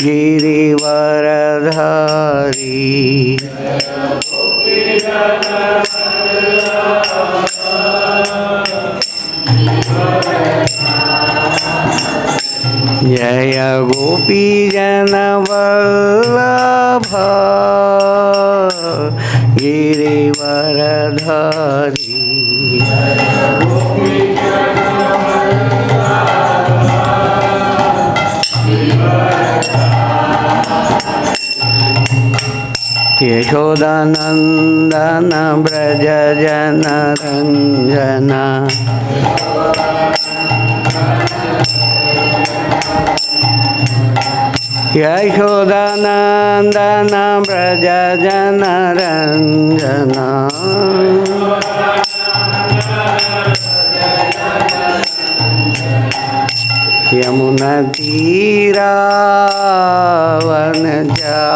गिरिवरधारी जय गोपी जन वल्लभ गिरिवरधारी यशोदानंदन ब्रज जन रंजना यशोदानंदन ब्रज जन रंजना यमुना तीरा वनचारी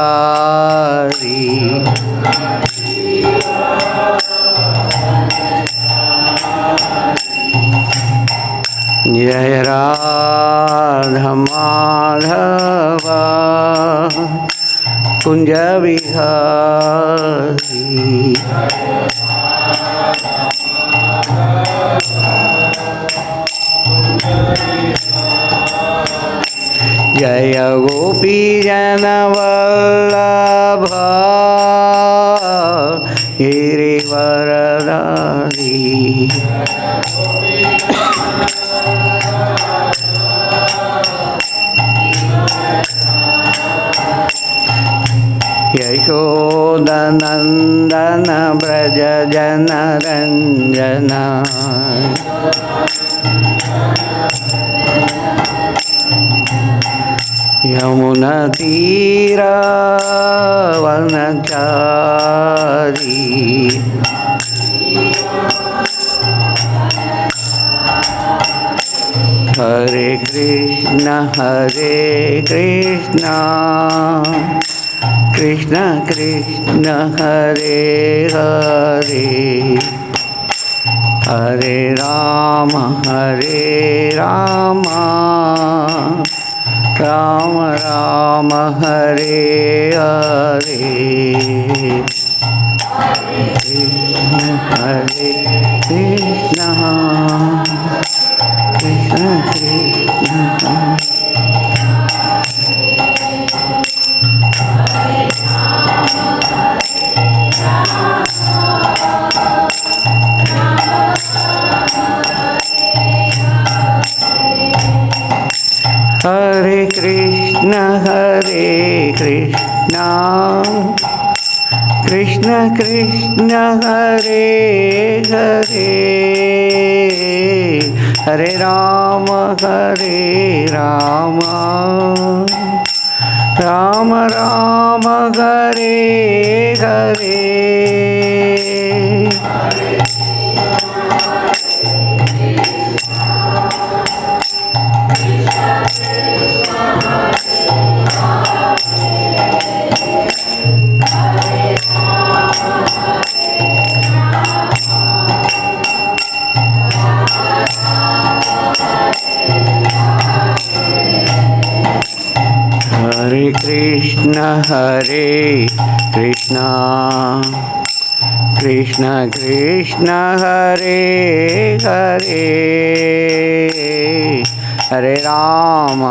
जय राधा माधव कुंज विहारी जय गोपी जन वल्लभ गिरिवरधारी यशोदानंदन ब्रज जन रंजना यमुना तीरा वनचारी हरे कृष्ण कृष्ण कृष्ण हरे हरे हरे राम राम राम हरे हरे हरे कृष्ण कृष्ण कृष्ण हरे Krishna Krishna Krishna Hare Hare Hare Ram Ram Ram Hare Hare Hare Krishna Krishna Krishna Hare Hare Hare Ram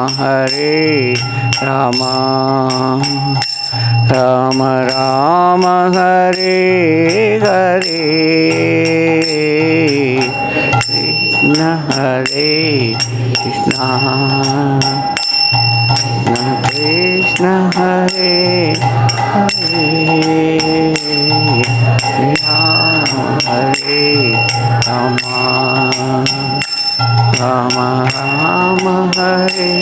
Ram Ram Hare Hare Krishna Krishna Hare Hare Ram Ram Ram Hare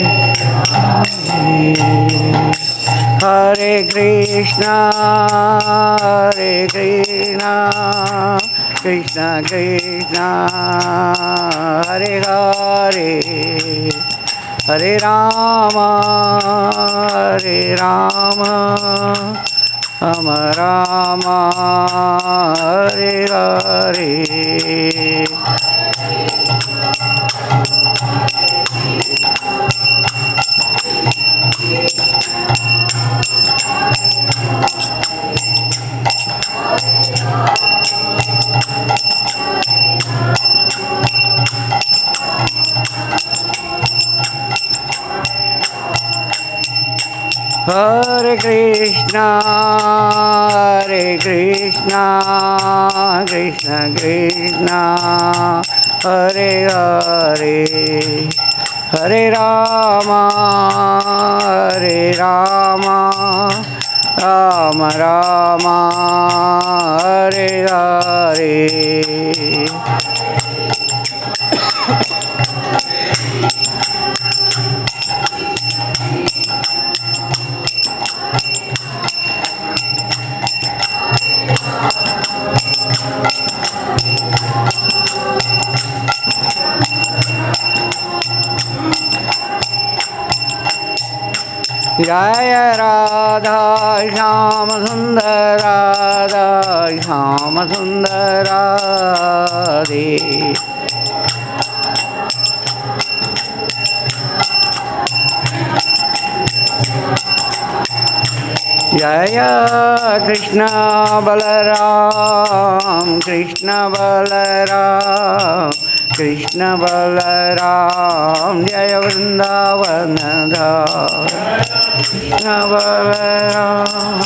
Hare Krishna Krishna Krishna Hare Hare Hare Ram Ram Hare Hare Hare Krishna, Krishna Krishna, Hare Hare, Hare Rama, Rama Rama, Hare Hare. जय राधा श्याम सुंदर राधा श्याम सुंदर राधे। जय कृष्ण बलराम कृष्ण बलराम कृष्ण बलराम जय वृंदावन धाम कृष्ण बलराम।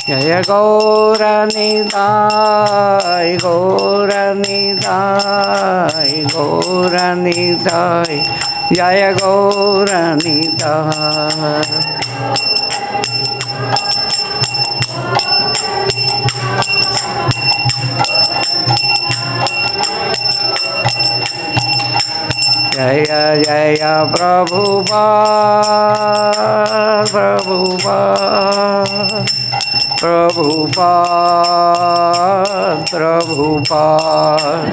जय गौरनिताय गौरनिताय गौरनिताय जय गौरनिताय। जय जय प्रभुपाद प्रभुपाद प्रभुपाद प्रभुपाद।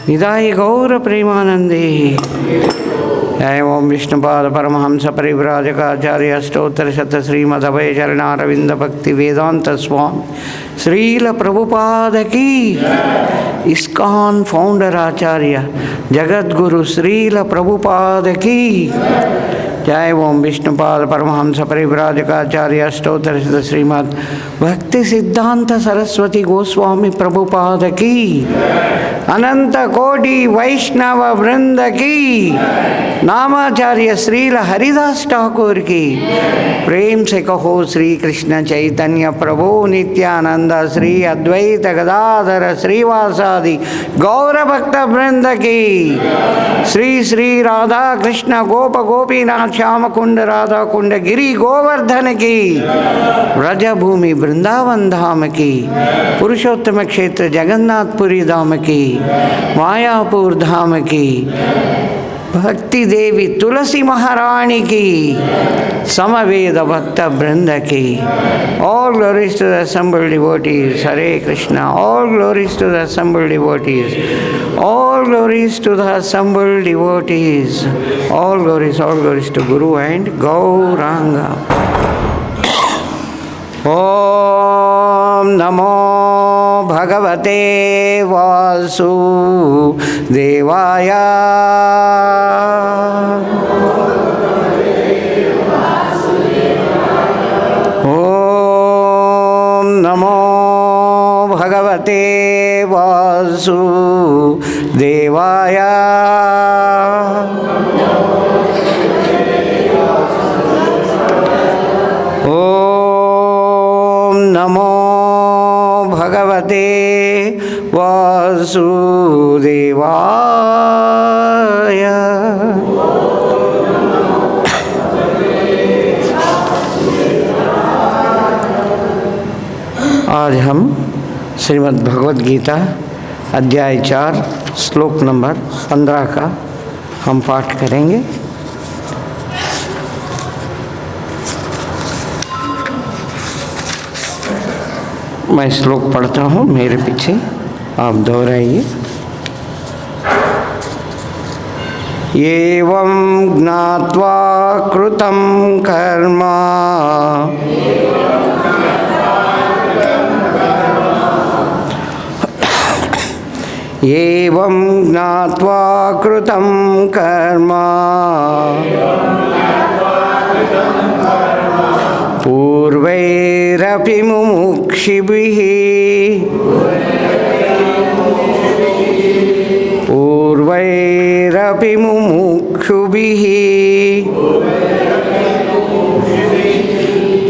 निदाय गौर प्रेमानंदे। जय ओम विष्णुपाद परमहंस परिव्राजकाचार्य स्तोत्र शत श्रीमदभय चरणारविंद भक्ति वेदांत स्वामी श्रील प्रभुपाद की। इस्कॉन फाउंडर आचार्य जगत गुरु श्रील प्रभुपाद की। जय ओम विष्णुपाद परमहंस परिव्राजकाचार्य स्तोत्र शत श्रीमद भक्ति सिद्धांत सरस्वती गोस्वामी प्रभुपाद की। अनंत कोटि वैष्णव वृंद की। नामाचार्य श्रील हरिदास ठाकुर की। प्रेम से कहो श्री कृष्ण चैतन्य प्रभु नित्यानंद श्री अद्वैत गदाधर श्रीवासादि गौर भक्त वृंद की। श्री श्री राधा कृष्ण गोप गोपीनाथ श्याम कुंड राधा कुंड गिरी गोवर्धन की। व्रजभूमि वृंदावन धाम की। पुरुषोत्तम क्षेत्र जगन्नाथपुरी धाम की। मायापुर धाम की। भक्ति देवी तुलसी महारानी की। समवेद भक्त वृंद की। All glories to the assembled devotees. Hare Krishna. All glories to the assembled devotees. All glories to the assembled devotees. All glories to Guru and Gauranga. Om Namo Bhagavate Vasudevaya. Om Namo Bhagavate Vasudevaya. Om Namo Bhagavate Vasudevaya. आज हम श्रीमद् भगवद गीता अध्याय 4 श्लोक number 15 का हम पाठ करेंगे। मैं श्लोक पढ़ता हूँ, मेरे पीछे आप दोहराइए। एवं ज्ञात्वा कृतं कर्म एवं ज्ञात्वा कृतं कर्म पूर्वैरपि मुमुक्षुभिः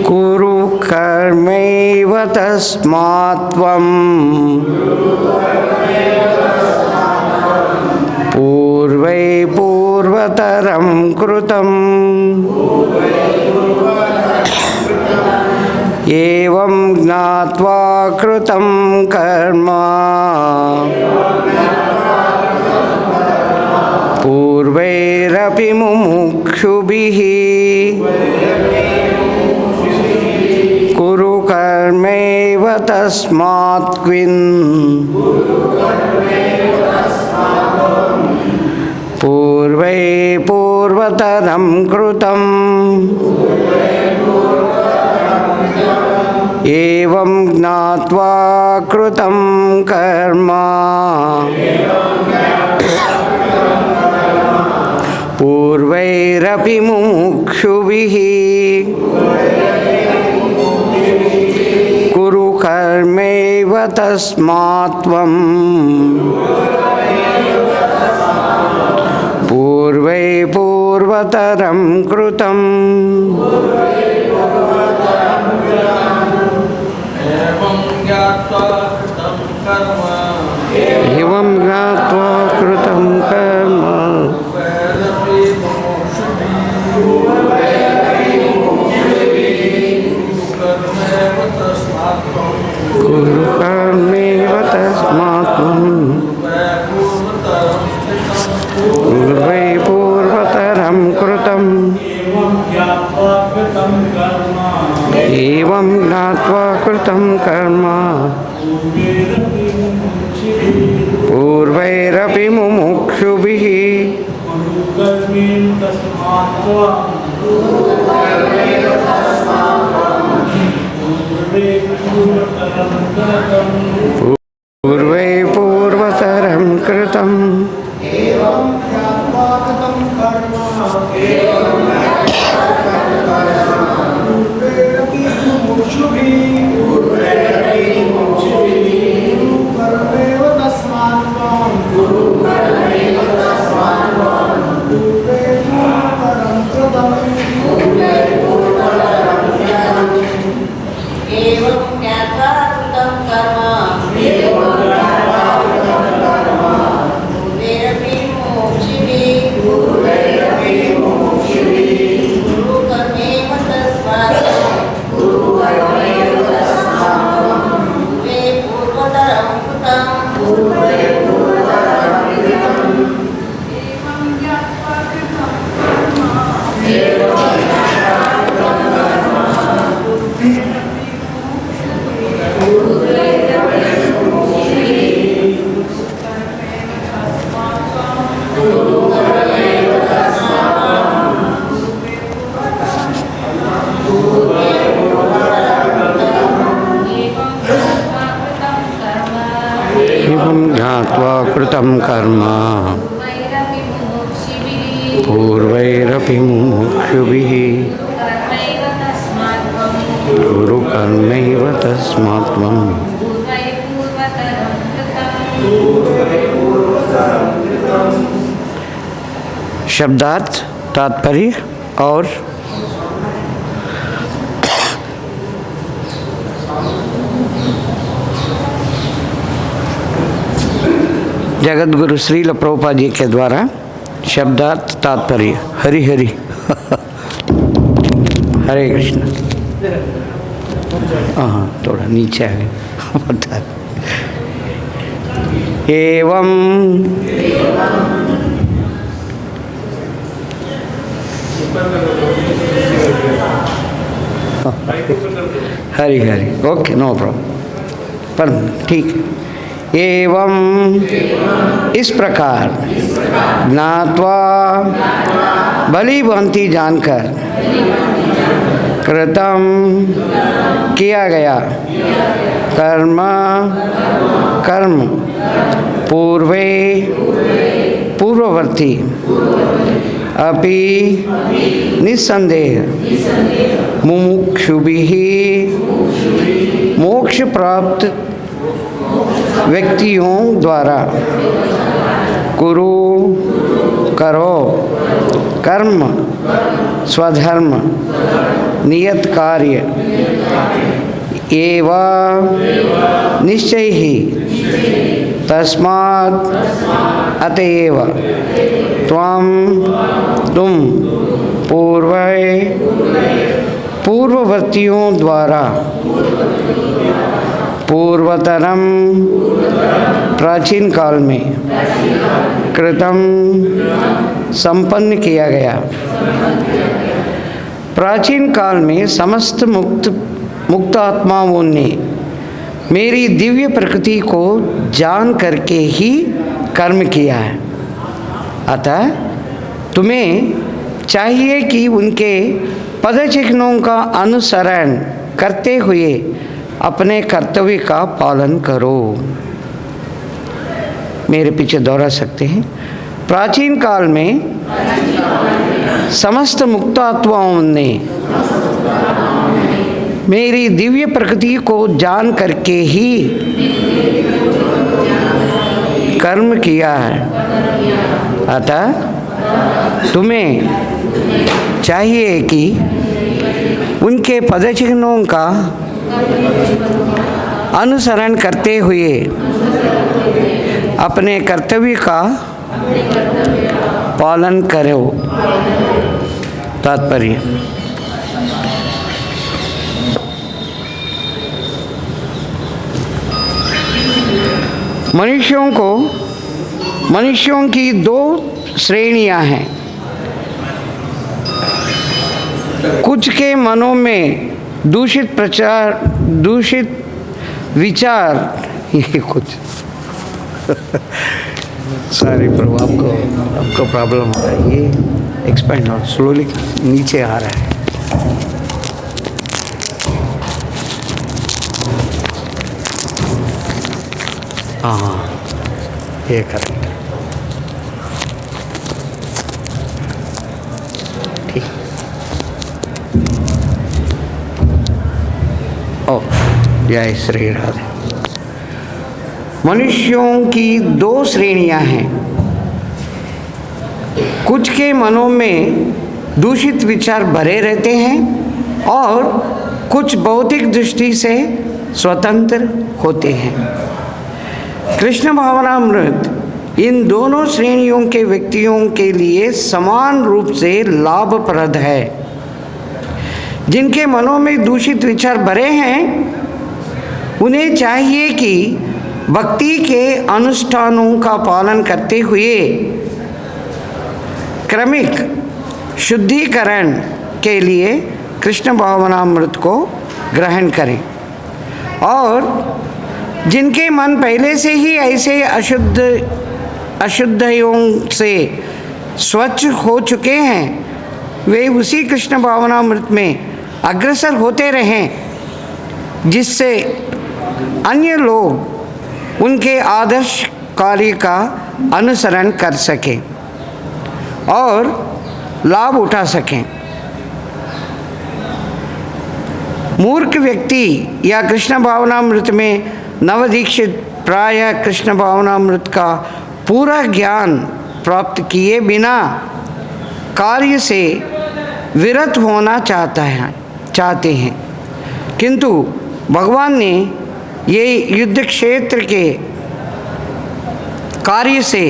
कुरु कर्मैव तस्मात् त्वं पूर्वतरं कृतम् एवं ज्ञात्वा कृतं कर्म पूर्वैरपि मुमुक्षुभिः कुरु कर्मैव तस्मात् त्विन् पूर्वतरं कृतम् एवं ज्ञात्वा कृतं कर्म पूर्वैरपि मुमुक्षुभिः कुरु कर्मैव तस्मात् त्वं पूर्वतरं कृतम् एवं ज्ञात्वा कृतं कर्म कुरु कर्मैव तस्मात् त्वं पूर्वतरं कृतम् एवं ज्ञात्वा कृतं कर्म पूर्वैरपि मुमुक्षुभिः पूर्वतरं कृतम् एवं ज्ञात्वा कृतं कर्म पूर्वैरपि मुमुक्षुभिः कुरु कर्मैव तस्मात् त्वं शब्दार्थ तात्पर्य और जगत गुरु श्रील प्रभुपाद जी के द्वारा शब्दार्थ तात्पर्य। हरि हरि हरे कृष्ण। हाँ थोड़ा नीचे आ गए। एवं Hari Hari okay no problem पर ठीक। एवं इस प्रकार ज्ञात्वा भली भांति जानकर कृतम किया गया कर्म कर्म पूर्वे पूर्ववर्ती अपि निस्संदेह मुमुक्षुभिः मोक्ष प्राप्त व्यक्तियों द्वारा कुरु करो कर्म स्वधर्म नियत कार्य एवं निश्चय ही तस्मात् अतएव तुम पूर्ववर्तियों द्वारा पूर्वतरम प्राचीन काल में कृतम संपन्न किया गया। प्राचीन काल में समस्त मुक्त आत्माओं ने मेरी दिव्य प्रकृति को जान करके ही कर्म किया है। अतः तुम्हें चाहिए कि उनके पदचिह्नों का अनुसरण करते हुए अपने कर्तव्य का पालन करो। मेरे पीछे दोहरा सकते हैं। प्राचीन काल में समस्त मुक्त आत्माओं ने मेरी दिव्य प्रकृति को जान करके ही कर्म किया है। अतः तुम्हें चाहिए कि उनके पदचिह्नों का अनुसरण करते हुए अपने कर्तव्य का पालन करो। तात्पर्य मनुष्यों की दो श्रेणियां हैं। कुछ के मनों में दूषित विचार ये कुछ सॉरी प्रभु, आपको प्रॉब्लम हो रहा है। ये एक्सपेंड और स्लोली नीचे आ रहा है। हाँ, ये करेक्ट ठीक। ओ जय श्री राधे। मनुष्यों की दो श्रेणियां हैं। कुछ के मनों में दूषित विचार भरे रहते हैं और कुछ भौतिक दृष्टि से स्वतंत्र होते हैं। कृष्ण भावनामृत इन दोनों श्रेणियों के व्यक्तियों के लिए समान रूप से लाभप्रद है। जिनके मनों में दूषित विचार भरे हैं उन्हें चाहिए कि भक्ति के अनुष्ठानों का पालन करते हुए क्रमिक शुद्धिकरण के लिए कृष्ण भावनामृत को ग्रहण करें। और जिनके मन पहले से ही ऐसे अशुद्धियों से स्वच्छ हो चुके हैं वे उसी कृष्ण भावनामृत में अग्रसर होते रहें, जिससे अन्य लोग उनके आदर्श कार्य का अनुसरण कर सकें और लाभ उठा सकें। मूर्ख व्यक्ति या कृष्ण भावनामृत में नवदीक्षित प्रायः कृष्ण भावनामृत का पूरा ज्ञान प्राप्त किए बिना कार्य से विरत होना चाहते हैं, किंतु भगवान ने ये युद्ध क्षेत्र के कार्य से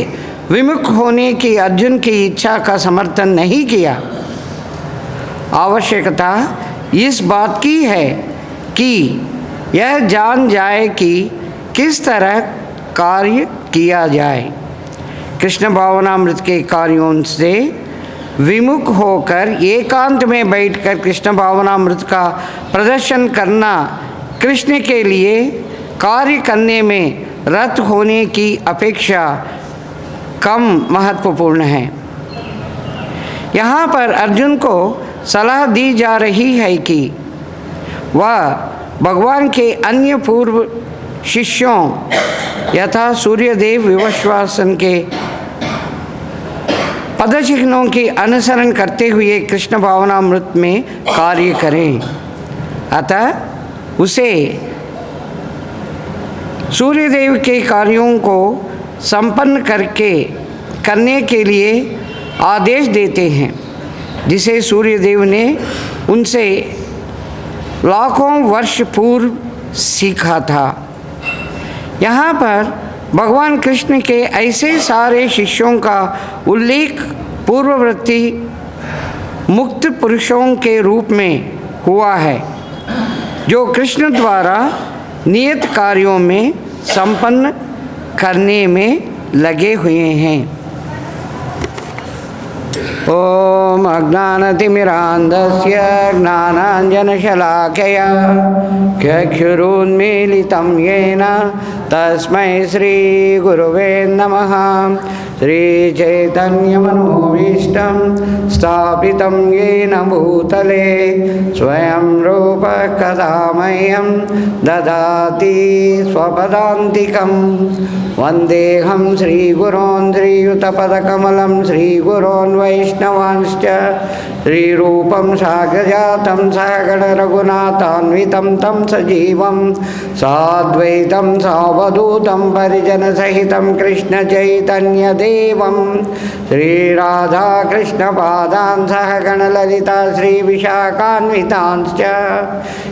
विमुख होने की अर्जुन की इच्छा का समर्थन नहीं किया। आवश्यकता इस बात की है कि यह जान जाए कि किस तरह कार्य किया जाए। कृष्ण भावनामृत के कार्यों से विमुख होकर एकांत में बैठकर कृष्ण भावनामृत का प्रदर्शन करना कृष्ण के लिए कार्य करने में रत होने की अपेक्षा कम महत्वपूर्ण है। यहाँ पर अर्जुन को सलाह दी जा रही है कि वह भगवान के अन्य पूर्व शिष्यों यथा सूर्यदेव विवस्वासन के पदचिह्नों के अनुसरण करते हुए कृष्ण भावनामृत में कार्य करें। अतः उसे सूर्यदेव के कार्यों को संपन्न करने के लिए आदेश देते हैं, जिसे सूर्यदेव ने उनसे लाखों वर्ष पूर्व सीखा था। यहाँ पर भगवान कृष्ण के ऐसे सारे शिष्यों का उल्लेख पूर्ववर्ती मुक्त पुरुषों के रूप में हुआ है, जो कृष्ण द्वारा नियत कार्यों में संपन्न करने में लगे हुए हैं। ओम अज्ञानतिमिरान्धस्य ज्ञानाञ्जनशलाकया चक्षुरुन्मीलितं येन तस्मै श्रीगुरुवे नमः। श्रीचैतन्यमनोभीष्टं स्थापितं येन भूतले स्वयं रूपः कदा मह्यं ददाति स्वपदान्तिकं। वन्देऽहं श्रीगुरोन् श्रीयुतपदकमलं श्रीगुरोन् वैष्णवांश्च श्रीरूपं साग्रजातं सागररघुनाथान्वितं तं सजीवं साद्वैतं सावधूतं परिजनसहितं कृष्णचैतन्यदेवं श्रीराधाकृष्णपादान् सह गणललिता श्रीविशाखान्वितांश्च।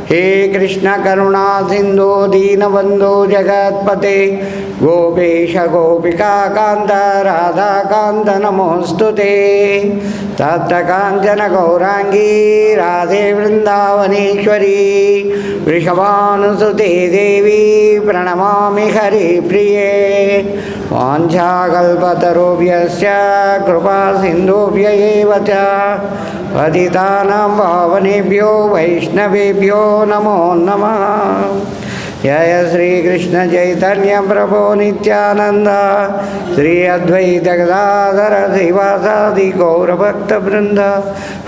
हे कृष्ण करुणा सिन्धो दीनबन्धो जगत्पते गोपेश गोपिकान्त राधाकान्त नमोऽस्तुते। तप्तकाञ्चन गौरांगी राधे वृन्दावनेश्वरी वृषभानुसुते देवी प्रणमामि हरिप्रिये। वाञ्छाकल्पतरुभ्यश्च कृपासिन्धुभ्य एव च पतितानां पावनेभ्यो वैष्णवेभ्यो नमो नमः। जय श्री कृष्ण चैतन्य प्रभो नित्यानंद श्री अद्वैत गदाधर श्रीवासादि गौरभक्तवृंद।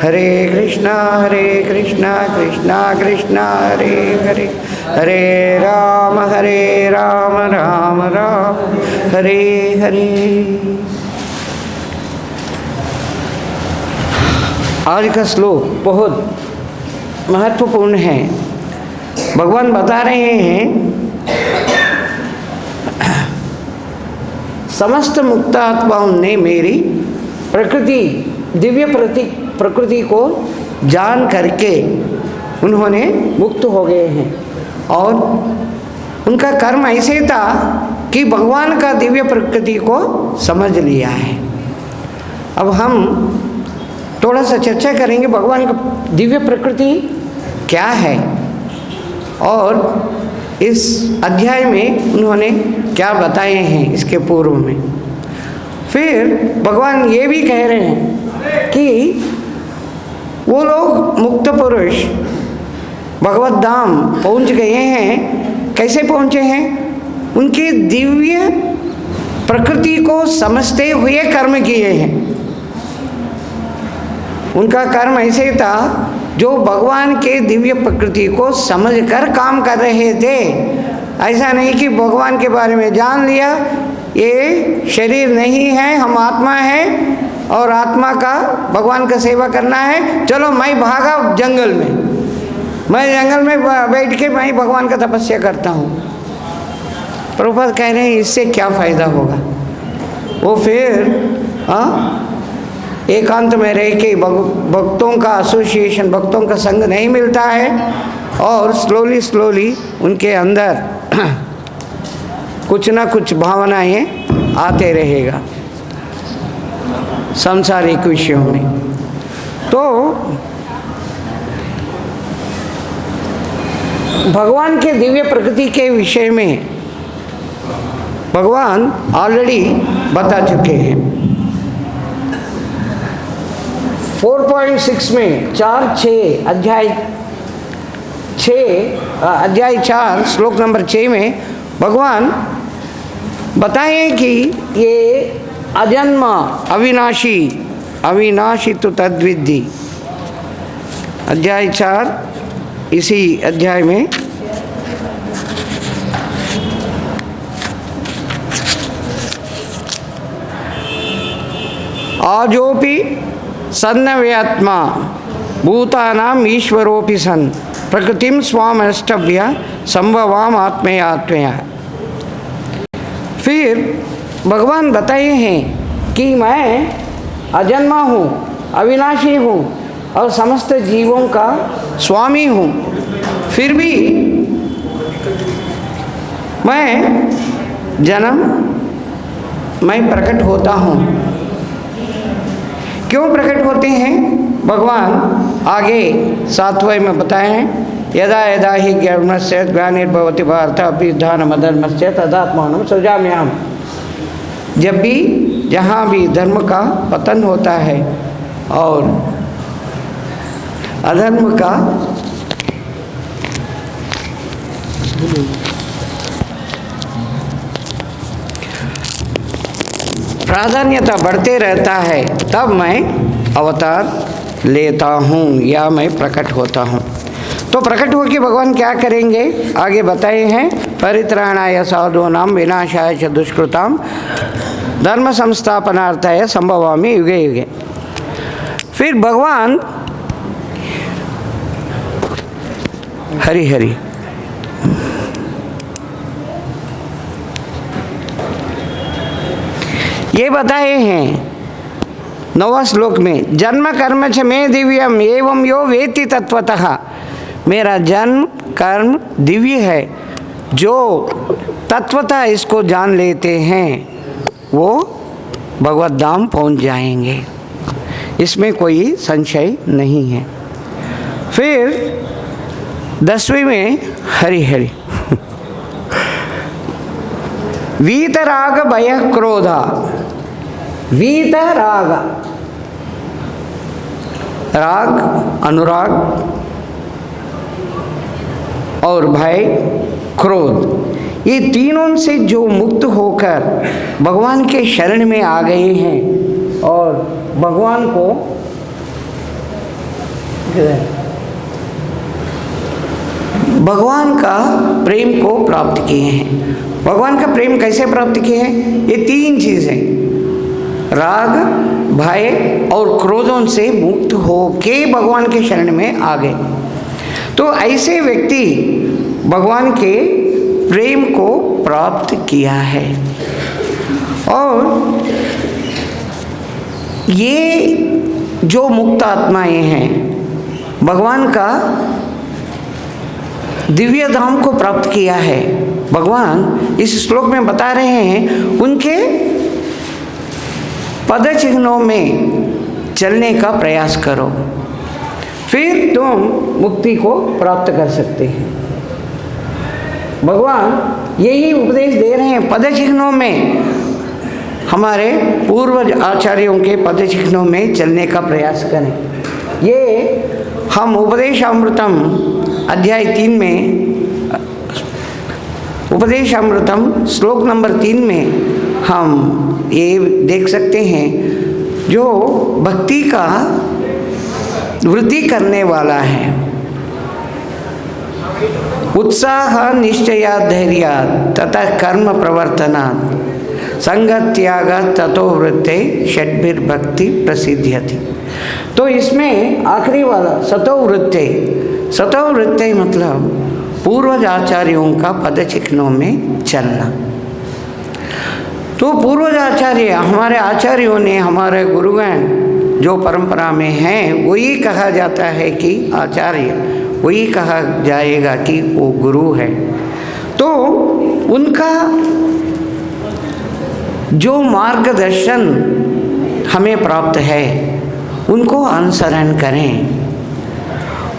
हरे कृष्णा कृष्णा कृष्णा हरे हरे, हरे राम राम राम हरे हरे। आज का श्लोक बहुत महत्वपूर्ण है। भगवान बता रहे हैं समस्त मुक्तात्माओं ने मेरी प्रकृति दिव्य प्रकृति को जान करके उन्होंने मुक्त हो गए हैं, और उनका कर्म ऐसे था कि भगवान का दिव्य प्रकृति को समझ लिया है। अब हम थोड़ा सा चर्चा करेंगे भगवान का दिव्य प्रकृति क्या है, और इस अध्याय में उन्होंने क्या बताए हैं इसके पूर्व में। फिर भगवान ये भी कह रहे हैं कि वो लोग मुक्त पुरुष भगवत धाम पहुंच गए हैं। कैसे पहुंचे हैं? उनकी दिव्य प्रकृति को समझते हुए कर्म किए हैं। उनका कर्म ऐसे था जो भगवान के दिव्य प्रकृति को समझकर काम कर रहे थे। ऐसा नहीं कि भगवान के बारे में जान लिया, ये शरीर नहीं है, हम आत्मा है और आत्मा का भगवान का सेवा करना है, चलो मैं भागा जंगल में, मैं जंगल में बैठ के मैं भगवान का तपस्या करता हूँ। प्रभुपाद कह रहे हैं इससे क्या फ़ायदा होगा। वो फिर एकांत में रह के भक्तों का एसोसिएशन, भक्तों का संग नहीं मिलता है, और स्लोली उनके अंदर कुछ ना कुछ भावनाएं आते रहेगा सांसारिक विषयों में। तो भगवान के दिव्य प्रकृति के विषय में भगवान ऑलरेडी बता चुके हैं। 4.6 में 4-6 अध्याय 4 श्लोक नंबर 6 में भगवान बताएं कि ये अजन्मा अविनाशी तो तद्विद्धि, अध्याय 4 इसी अध्याय में आजोपि सन्नव्यात्मा भूतानाम ईश्वरोपि सन प्रकृतिम स्वामष्टभ्य संभवाम आत्मया। फिर भगवान बताए हैं कि मैं अजन्मा हूँ, अविनाशी हूँ और समस्त जीवों का स्वामी हूँ। फिर भी मैं प्रकट होता हूँ। क्यों प्रकट होते हैं भगवान आगे 7वें में बताए हैं, यदा यदा हि ज्ञानस्य ग्लानिर्भवति भारत अभ्युत्थानमधर्मस्य तदात्मानं सृजाम्यहम्। जब भी जहाँ भी धर्म का पतन होता है और अधर्म का प्राधान्यता बढ़ते रहता है, तब मैं अवतार लेता हूँ या मैं प्रकट होता हूँ। तो प्रकट होकर भगवान क्या करेंगे आगे बताए हैं, परित्राणाय साधूनां विनाशाय च दुष्कृतां धर्म संस्थापनार्थाय संभवामि युगे युगे। फिर भगवान हरि हरि ये बताए हैं 9वां श्लोक में, जन्म कर्म च मे दिव्यम एवं यो वेति तत्वतः। मेरा जन्म कर्म दिव्य है, जो तत्वतः इसको जान लेते हैं वो भगवत धाम पहुंच जाएंगे, इसमें कोई संशय नहीं है। फिर 10वें में हरि हरि वीतराग भय क्रोधा। वीतराग, राग अनुराग और भय क्रोध, ये तीनों से जो मुक्त होकर भगवान के शरण में आ गए हैं और भगवान को भगवान का प्रेम को प्राप्त किए हैं। भगवान का प्रेम कैसे प्राप्त किए हैं? ये 3 चीज़ें, राग भय और क्रोधों से मुक्त होके भगवान के शरण में आ गए। तो ऐसे व्यक्ति भगवान के प्रेम को प्राप्त किया है। और ये जो मुक्त आत्माएं हैं भगवान का दिव्य धाम को प्राप्त किया है। भगवान इस श्लोक में बता रहे हैं उनके पद चिन्हों में चलने का प्रयास करो, फिर तुम मुक्ति को प्राप्त कर सकते हैं। भगवान यही उपदेश दे रहे हैं, पद चिन्हों में, हमारे पूर्व आचार्यों के पद चिन्हों में चलने का प्रयास करें। ये हम उपदेशामृतम अध्याय 3 में, उपदेशामृतम श्लोक नंबर 3 में हम ये देख सकते हैं, जो भक्ति का वृद्धि करने वाला है। उत्साह निश्चया धैर्य तथा कर्म प्रवर्तनात् संगत्याग ततो वृत्ते षड्भिर्भक्ति प्रसिद्ध्यति। तो इसमें आखिरी वाला सतो वृत्ते, सतो वृत्ते मतलब पूर्वज आचार्यों का पद चिन्हों में चलना। तो पूर्वज आचार्य, हमारे आचार्यों ने, हमारे गुरुगण जो परंपरा में हैं, वही कहा जाता है कि आचार्य, वही कहा जाएगा कि वो गुरु है। तो उनका जो मार्गदर्शन हमें प्राप्त है उनको अनुसरण करें।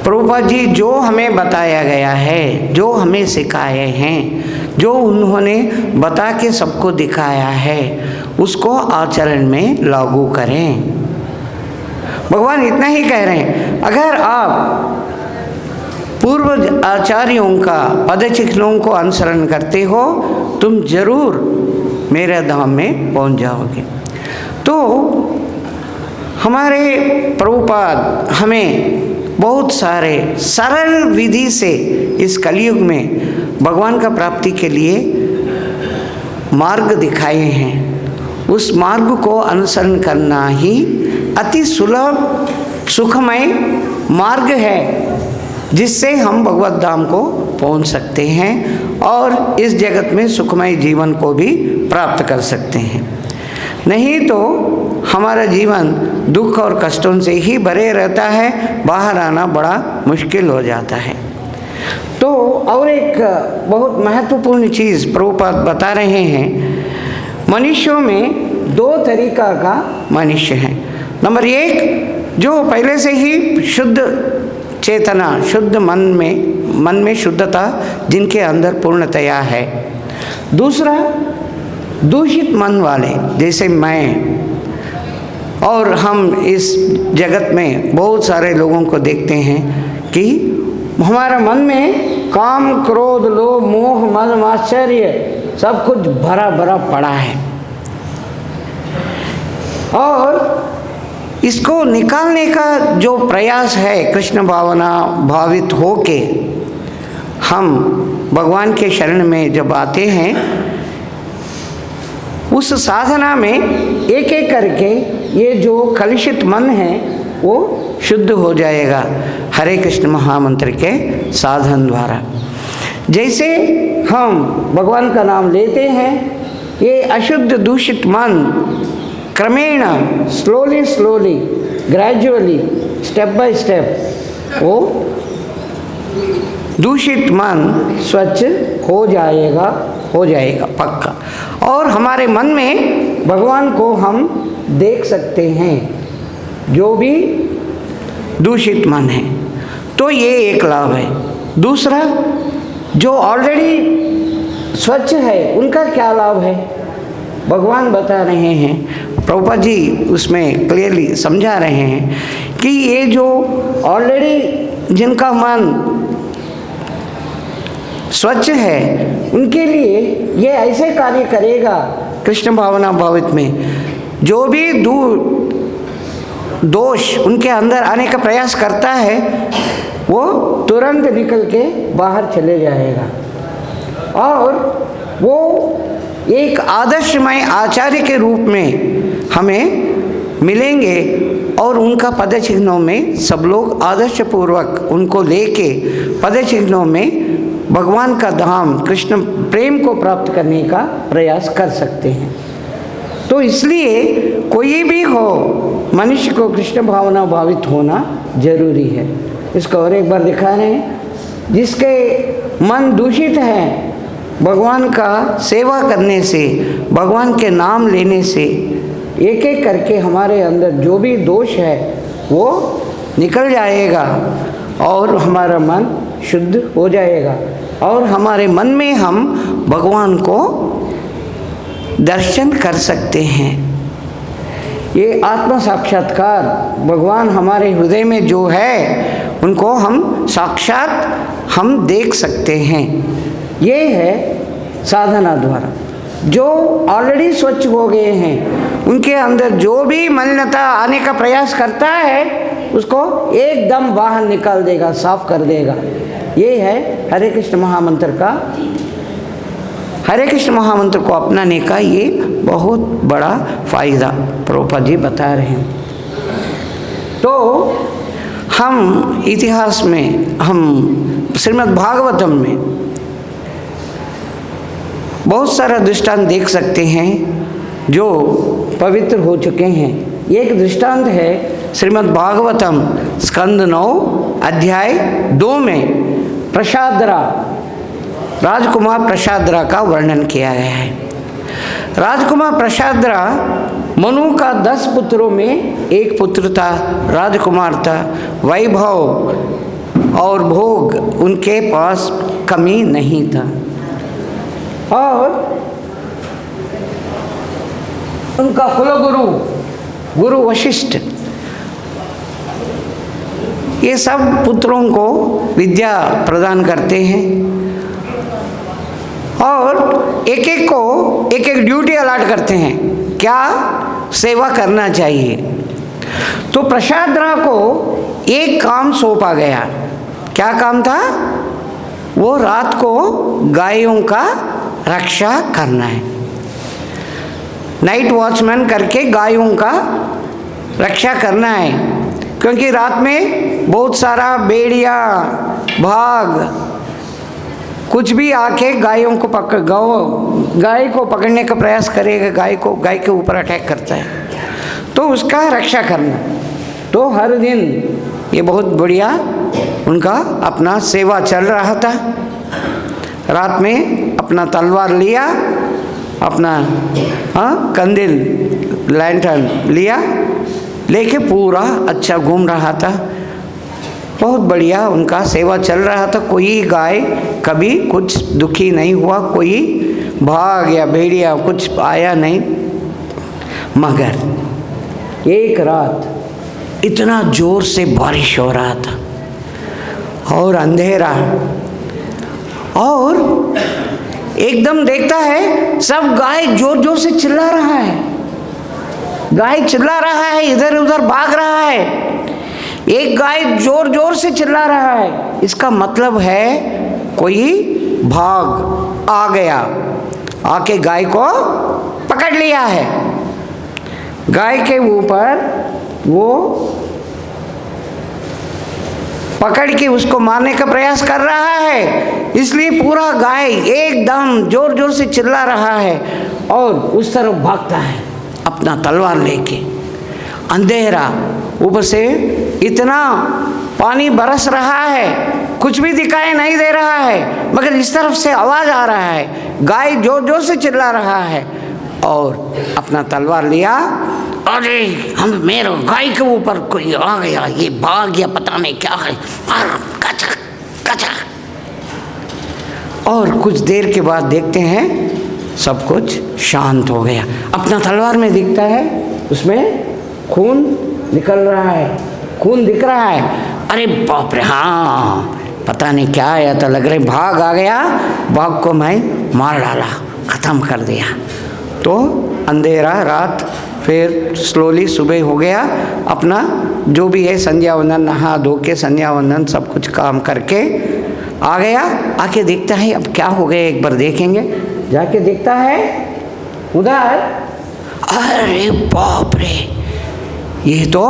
प्रभुपाद जी जो हमें बताया गया है, जो हमें सिखाए हैं, जो उन्होंने बता के सबको दिखाया है, उसको आचरण में लागू करें। भगवान इतना ही कह रहे हैं, अगर आप पूर्व आचार्यों का पद चिन्हों को अनुसरण करते हो, तुम जरूर मेरे धाम में पहुंच जाओगे। तो हमारे प्रभुपाद हमें बहुत सारे सरल विधि से इस कलयुग में भगवान का प्राप्ति के लिए मार्ग दिखाए हैं। उस मार्ग को अनुसरण करना ही अति सुलभ सुखमय मार्ग है, जिससे हम भगवत धाम को पहुंच सकते हैं और इस जगत में सुखमय जीवन को भी प्राप्त कर सकते हैं। नहीं तो हमारा जीवन दुख और कष्टों से ही भरे रहता है, बाहर आना बड़ा मुश्किल हो जाता है। तो और एक बहुत महत्वपूर्ण चीज़ प्रभुपाद बता रहे हैं, मनुष्यों में दो तरीका का मनुष्य है। नंबर एक, जो पहले से ही शुद्ध चेतना, शुद्ध मन में शुद्धता जिनके अंदर पूर्णतया है। दूसरा, दूषित मन वाले, जैसे मैं और हम इस जगत में बहुत सारे लोगों को देखते हैं कि हमारा मन में काम, क्रोध, लोभ, मोह, मद, मात्सर्य सब कुछ भरा भरा पड़ा है और इसको निकालने का जो प्रयास है, कृष्ण भावना भावित होके हम भगवान के शरण में जब आते हैं, उस साधना में एक एक करके ये जो कलुषित मन है वो शुद्ध हो जाएगा हरे कृष्ण महामंत्र के साधन द्वारा। जैसे हम भगवान का नाम लेते हैं, ये अशुद्ध दूषित मन क्रमेण slowly gradually step by step वो दूषित मन स्वच्छ हो जाएगा पक्का। और हमारे मन में भगवान को हम देख सकते हैं, जो भी दूषित मन है। तो ये एक लाभ है। दूसरा, जो ऑलरेडी स्वच्छ है उनका क्या लाभ है, भगवान बता रहे हैं, प्रभुपाद जी उसमें क्लियरली समझा रहे हैं कि ये जो ऑलरेडी जिनका मन स्वच्छ है उनके लिए ये ऐसे कार्य करेगा कृष्ण भावना भावित में, जो भी दोष उनके अंदर आने का प्रयास करता है वो तुरंत निकल के बाहर चले जाएगा और वो एक आदर्शमय आचार्य के रूप में हमें मिलेंगे और उनका पद चिन्हों में सब लोग आदर्श पूर्वक उनको लेके पद चिन्हों में भगवान का धाम कृष्ण प्रेम को प्राप्त करने का प्रयास कर सकते हैं। तो इसलिए कोई भी हो, मनुष्य को कृष्ण भावना भावित होना जरूरी है। इसको और एक बार दिखा रहे हैं, जिसके मन दूषित है, भगवान का सेवा करने से, भगवान के नाम लेने से एक एक करके हमारे अंदर जो भी दोष है वो निकल जाएगा और हमारा मन शुद्ध हो जाएगा और हमारे मन में हम भगवान को दर्शन कर सकते हैं। ये आत्म साक्षात्कार, भगवान हमारे हृदय में जो है उनको हम साक्षात हम देख सकते हैं। ये है साधना द्वारा। जो ऑलरेडी स्वच्छ हो गए हैं उनके अंदर जो भी मलिनता आने का प्रयास करता है उसको एकदम बाहर निकाल देगा, साफ कर देगा। ये है हरे कृष्ण महामंत्र का, हरे कृष्ण महामंत्र को अपनाने का ये बहुत बड़ा फायदा प्रभुपाद जी बता रहे हैं। तो हम इतिहास में, हम श्रीमद् भागवतम में बहुत सारा दृष्टांत देख सकते हैं जो पवित्र हो चुके हैं। एक दृष्टांत है श्रीमद् भागवतम स्कंद 9 अध्याय 2 में प्रशादरा, राजकुमार प्रशादरा का वर्णन किया गया है। राजकुमार प्रशादरा मनु का 10 पुत्रों में एक पुत्र था, राजकुमार था। वैभव और भोग उनके पास कमी नहीं था और उनका कुलगुरु गुरु वशिष्ठ ये सब पुत्रों को विद्या प्रदान करते हैं और एक एक को एक एक ड्यूटी अलॉट करते हैं, क्या सेवा करना चाहिए। तो प्रशादरा को एक काम सौंपा गया। क्या काम था? वो रात को गायों का रक्षा करना है। नाइट वॉचमैन करके गायों का रक्षा करना है, क्योंकि रात में बहुत सारा भेड़िया, भाग, कुछ भी आके गायों को गाय को पकड़ने का प्रयास करेगा, गाय के ऊपर अटैक करता है, तो उसका रक्षा करना। तो हर दिन ये बहुत बढ़िया उनका अपना सेवा चल रहा था। रात में अपना तलवार लिया, अपना कंदिल लैंटर्न लिया, लेके पूरा अच्छा घूम रहा था। बहुत बढ़िया उनका सेवा चल रहा था। कोई गाय कभी कुछ दुखी नहीं हुआ, कोई भाग या भेड़िया कुछ आया नहीं। मगर एक रात इतना जोर से बारिश हो रहा था और अंधेरा, और एकदम देखता है सब गाय जोर जोर से चिल्ला रहा है। गाय चिल्ला रहा है, इधर उधर भाग रहा है। एक गाय जोर जोर से चिल्ला रहा है, इसका मतलब है कोई भाग आ गया, आके गाय को पकड़ लिया है। गाय के ऊपर वो पकड़ के उसको मारने का प्रयास कर रहा है, इसलिए पूरा गाय एकदम जोर जोर से चिल्ला रहा है और उस तरफ भागता है अपना तलवार लेके। अंधेरा, ऊपर से इतना पानी बरस रहा है, कुछ भी दिखाई नहीं दे रहा है, मगर इस तरफ से आवाज आ रहा है, गाय जोर जोर से चिल्ला रहा है और अपना तलवार लिया। अरे मेरे गाय के ऊपर कोई आ गया, ये भाग गया, पता नहीं क्या है, मार, कचा कचा। और कुछ देर के बाद देखते हैं सब कुछ शांत हो गया। अपना तलवार में दिखता है, उसमें खून निकल रहा है, खून दिख रहा है। अरे बाप रे, हाँ पता नहीं क्या आया था, लग रहा है भाग आ गया, भाग को मैं मार डाला, ख़त्म कर दिया। तो अंधेरा रात, फिर स्लोली सुबह हो गया। अपना जो भी है संध्या वंदन, नहा धो के संध्या वंदन सब कुछ काम करके आ गया। आके देखता है अब क्या हो गया, एक बार देखेंगे। जाके देखता है उधर, अरे बाप रे, ये तो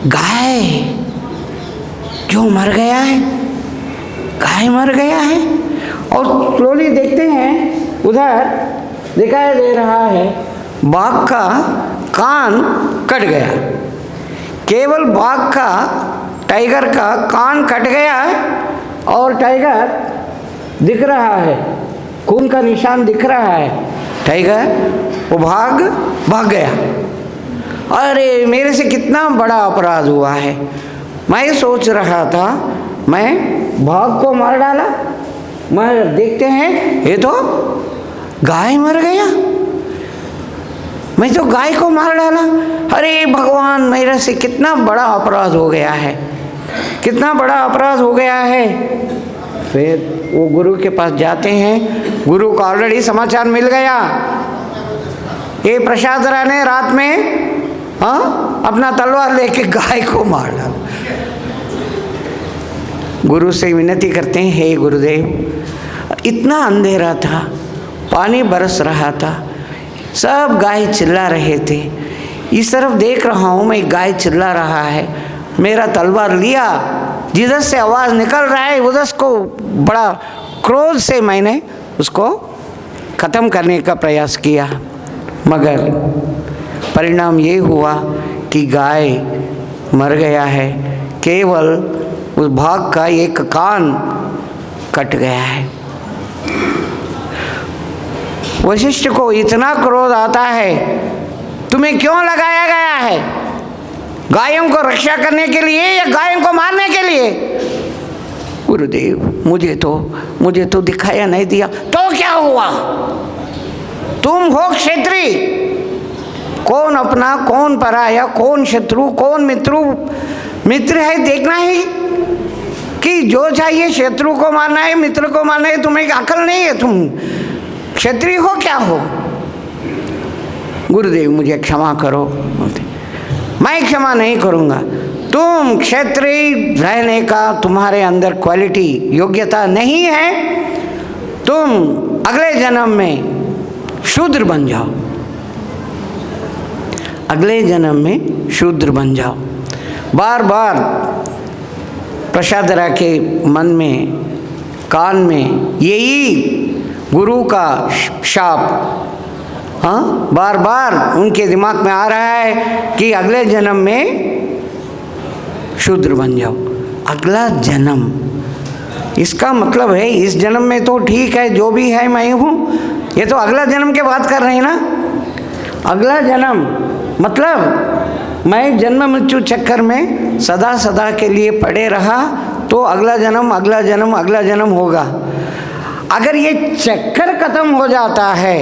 गाय जो मर गया है, गाय मर गया है। और स्लोली देखते हैं उधर दिखाई दे रहा है बाघ का कान कट गया। केवल बाघ का, टाइगर का कान कट गया और टाइगर दिख रहा है, खून का निशान दिख रहा है। टाइगर वो भाग गया। अरे मेरे से कितना बड़ा अपराध हुआ है। मैं सोच रहा था मैं बाघ को मार डाला, मगर देखते हैं ये तो गाय मर गया, मैं तो गाय को मार डाला। अरे भगवान, मेरे से कितना बड़ा अपराध हो गया है, कितना बड़ा अपराध हो गया है। फिर वो गुरु के पास जाते हैं। गुरु को ऑलरेडी समाचार मिल गया, ये प्रसादरा ने रात में अपना तलवार लेके गाय को मार डाला। गुरु से विनती करते हैं, हे गुरुदेव, इतना अंधेरा था, पानी बरस रहा था, सब गाय चिल्ला रहे थे, इस तरफ देख रहा हूँ मैं, गाय चिल्ला रहा है, मेरा तलवार लिया, जिधर से आवाज़ निकल रहा है उधर को बड़ा क्रोध से मैंने उसको ख़त्म करने का प्रयास किया, मगर परिणाम ये हुआ कि गाय मर गया है, केवल उस भाग का एक कान कट गया है। वशिष्ठ को इतना क्रोध आता है, तुम्हें क्यों लगाया गया है, गायों को रक्षा करने के लिए या गायों को मारने के लिए? गुरुदेव, मुझे तो दिखाया नहीं दिया। तो क्या हुआ? तुम हो क्षत्रिय, कौन अपना कौन पराया, कौन शत्रु कौन मित्र है देखना ही, कि जो चाहिए शत्रु को मारना है, मित्र को मारना है। तुम्हें अकल नहीं है, तुम क्षत्रिय हो क्या हो? गुरुदेव मुझे क्षमा करो। मैं क्षमा नहीं करूँगा, तुम क्षत्रिय रहने का तुम्हारे अंदर क्वालिटी योग्यता नहीं है, तुम अगले जन्म में शूद्र बन जाओ, अगले जन्म में शूद्र बन जाओ। बार बार प्रसादरा के मन में, कान में यही गुरु का शाप, हाँ, बार बार उनके दिमाग में आ रहा है कि अगले जन्म में शूद्र बन जाओ। अगला जन्म, इसका मतलब है इस जन्म में तो ठीक है, जो भी है मैं हूँ, ये तो अगला जन्म की बात कर रहे हैं ना। अगला जन्म मतलब मैं जन्म मृत्यु चक्कर में सदा सदा के लिए पड़े रहा तो अगला जन्म अगला जन्म अगला जन्म होगा। अगर ये चक्कर खत्म हो जाता है,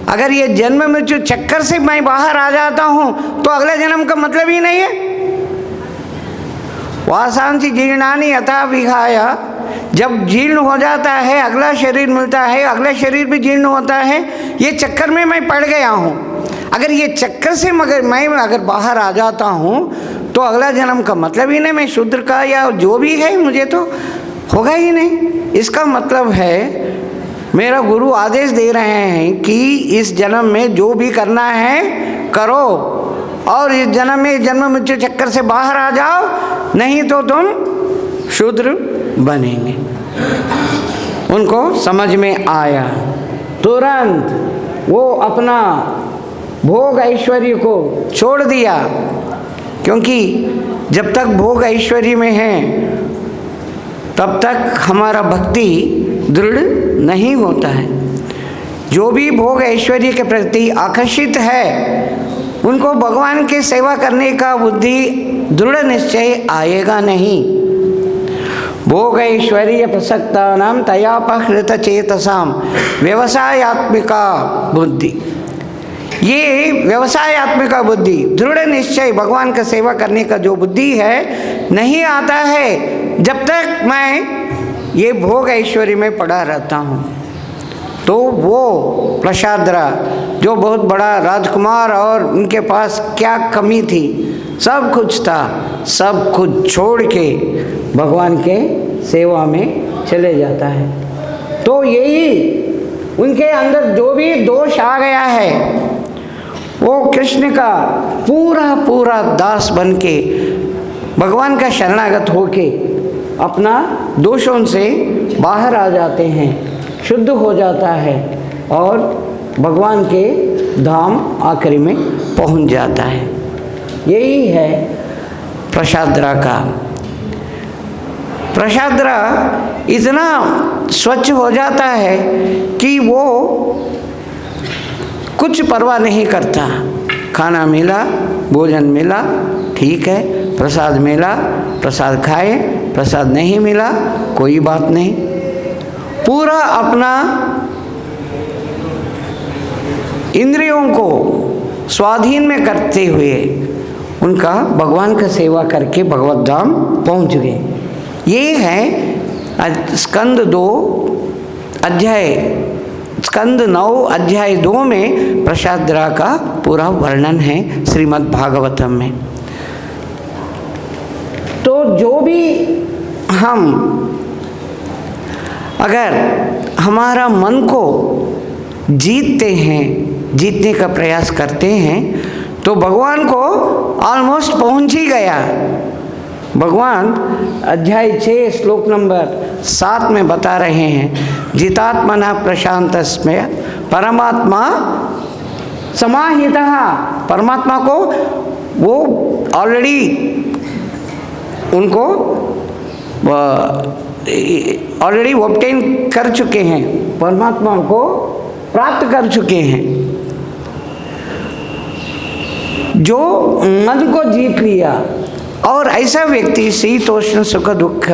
अगर ये जन्म मृत्यु चक्कर से मैं बाहर आ जाता हूँ तो अगले जन्म का मतलब ही नहीं है। वासांसी जीर्णानि यथा विहाय, जब जीर्ण हो जाता है अगला शरीर मिलता है, अगला शरीर भी जीर्ण होता है, ये चक्कर में मैं पड़ गया हूँ। अगर ये चक्कर से मैं अगर बाहर आ जाता हूँ तो अगला जन्म का मतलब ही नहीं, मैं शूद्र का या जो भी है मुझे तो होगा ही नहीं। इसका मतलब है मेरा गुरु आदेश दे रहे हैं कि इस जन्म में जो भी करना है करो और इस जन्म में जन्म मृत्यु चक्कर से बाहर आ जाओ, नहीं तो तुम शूद्र बनेंगे। उनको समझ में आया, तुरंत वो अपना भोग ऐश्वर्य को छोड़ दिया, क्योंकि जब तक भोग ऐश्वर्य में है तब तक हमारा भक्ति दृढ़ नहीं होता है। जो भी भोग ऐश्वर्य के प्रति आकर्षित है उनको भगवान की सेवा करने का बुद्धि दृढ़ निश्चय आएगा नहीं। भोग ऐश्वर्य प्रसक्तानां तयापहृत चेतसाम व्यवसायात्मिका बुद्धि, ये व्यवसायात्मिका बुद्धि, दृढ़ निश्चय भगवान का सेवा करने का जो बुद्धि है नहीं आता है जब तक मैं ये भोग ऐश्वर्य में पड़ा रहता हूँ। तो वो प्रसादरा जो बहुत बड़ा राजकुमार और उनके पास क्या कमी थी, सब कुछ था, सब कुछ छोड़ के भगवान के सेवा में चले जाता है। तो यही उनके अंदर जो भी दोष आ गया है वो कृष्ण का पूरा पूरा दास बन के भगवान का शरणागत होके अपना दोषों से बाहर आ जाते हैं, शुद्ध हो जाता है और भगवान के धाम आखिरी में पहुंच जाता है। यही है प्रसादरा का। प्रसादरा इतना स्वच्छ हो जाता है कि वो कुछ परवाह नहीं करता। खाना मिला, भोजन मिला, ठीक है, प्रसाद मिला, प्रसाद खाए, प्रसाद नहीं मिला, कोई बात नहीं। पूरा अपना इंद्रियों को स्वाधीन में करते हुए उनका भगवान का सेवा करके भगवत धाम पहुँच गए। ये है स्कंद 9 अध्याय 2 में प्रसादरा का पूरा वर्णन है श्रीमद् भागवतम में। तो जो भी हम अगर हमारा मन को जीतते हैं, जीतने का प्रयास करते हैं तो भगवान को ऑलमोस्ट पहुंच ही गया। भगवान अध्याय 6 श्लोक नंबर 7 में बता रहे हैं, जितात्मना प्रशांतस्मै परमात्मा समाहितः। परमात्मा को वो ऑलरेडी उनको ऑलरेडी ऑब्टेन कर चुके हैं, परमात्मा को प्राप्त कर चुके हैं। जो मन को जीत लिया और ऐसा व्यक्ति शीतोष्ण सुख दुख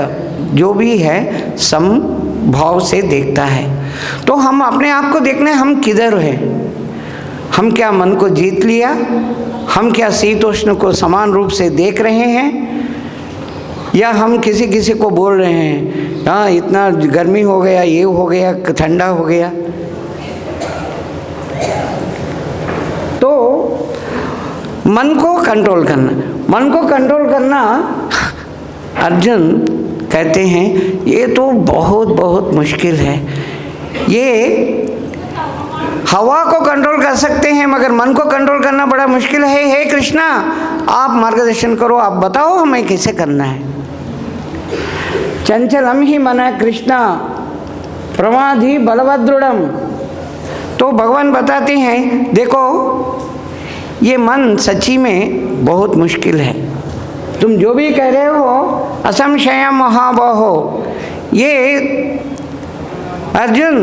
जो भी है समभाव से देखता है। तो हम अपने आप को देखने, हम किधर हैं, हम क्या मन को जीत लिया, हम क्या शीतोष्ण को समान रूप से देख रहे हैं, या हम किसी किसी को बोल रहे हैं हाँ इतना गर्मी हो गया, ये हो गया, ठंडा हो गया। तो मन को कंट्रोल करना, मन को कंट्रोल करना अर्जुन कहते हैं ये तो बहुत बहुत मुश्किल है। ये हवा को कंट्रोल कर सकते हैं मगर मन को कंट्रोल करना बड़ा मुश्किल है। हे कृष्णा, आप मार्गदर्शन करो, आप बताओ हमें कैसे करना है। चंचलम ही मन कृष्णा प्रमाधी बलवदृढ़म। तो भगवान बताते हैं देखो ये मन सच्ची में बहुत मुश्किल है। तुम जो भी कह रहे हो असंशय महाबाहो, ये अर्जुन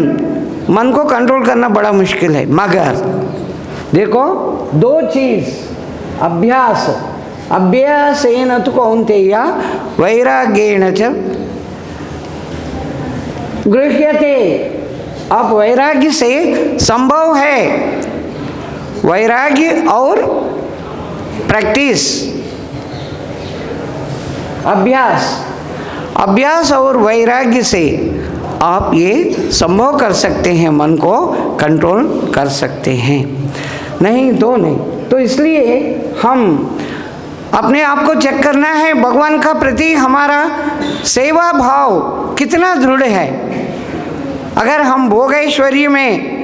मन को कंट्रोल करना बड़ा मुश्किल है। मगर देखो दो चीज, अभ्यास, अभ्यासेन तु कौन्तेय वैराग्येण च गृह्यते। अब वैराग्य से संभव है, वैराग्य और प्रैक्टिस, अभ्यास और वैराग्य से आप ये संभव कर सकते हैं, मन को कंट्रोल कर सकते हैं, नहीं तो नहीं। तो इसलिए हम अपने आप को चेक करना है, भगवान का प्रति हमारा सेवा भाव कितना दृढ़ है। अगर हम भोगैश्वर्य में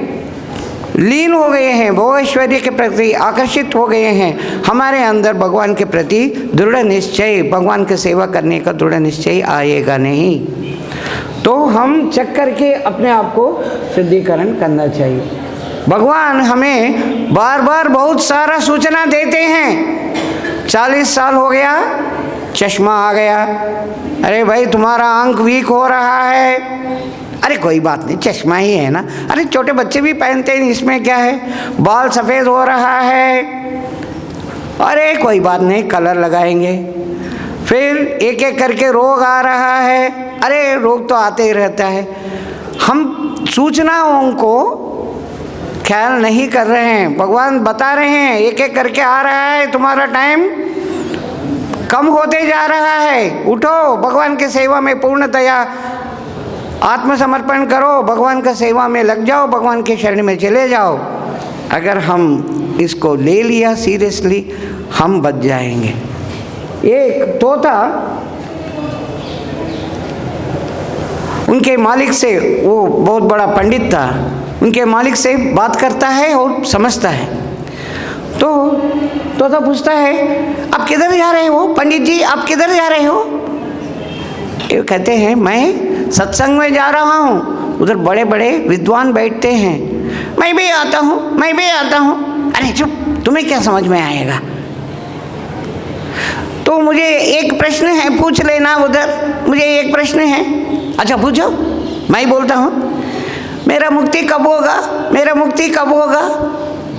लीन हो गए हैं, भोगैश्वर्य के प्रति आकर्षित हो गए हैं, हमारे अंदर भगवान के प्रति दृढ़ निश्चय, भगवान की सेवा करने का दृढ़ निश्चय आएगा नहीं। तो हम चेक करके अपने आप को शुद्धिकरण करना चाहिए। भगवान हमें बार बार बहुत सारा सूचना देते हैं। 40 साल हो गया, चश्मा आ गया, अरे भाई तुम्हारा आंख वीक हो रहा है, अरे कोई बात नहीं चश्मा ही है ना, अरे छोटे बच्चे भी पहनते हैं इसमें क्या है, बाल सफ़ेद हो रहा है, अरे कोई बात नहीं कलर लगाएंगे। फिर एक एक करके रोग आ रहा है, अरे रोग तो आते ही रहता है। हम सूचनाओं को ख्याल नहीं कर रहे हैं। भगवान बता रहे हैं एक एक करके आ रहा है, तुम्हारा टाइम कम होते जा रहा है, उठो भगवान की सेवा में पूर्णतया आत्मसमर्पण करो, भगवान का सेवा में लग जाओ, भगवान के शरण में चले जाओ। अगर हम इसको ले लिया सीरियसली हम बच जाएंगे। एक तोता उनके मालिक से, वो बहुत बड़ा पंडित था, उनके मालिक से बात करता है और समझता है। तो तोता पूछता है आप किधर जा रहे हो पंडित जी, आप किधर जा रहे हो? ये कहते हैं मैं सत्संग में जा रहा हूँ, उधर बड़े बड़े विद्वान बैठते हैं, मैं भी आता हूँ, मैं भी आता हूँ। अरे चुप, तुम्हें क्या समझ में आएगा? तो मुझे एक प्रश्न है, पूछ लेना उधर, मुझे एक प्रश्न है। अच्छा पूछो, मैं बोलता हूँ, मेरा मुक्ति कब होगा, मेरा मुक्ति कब होगा?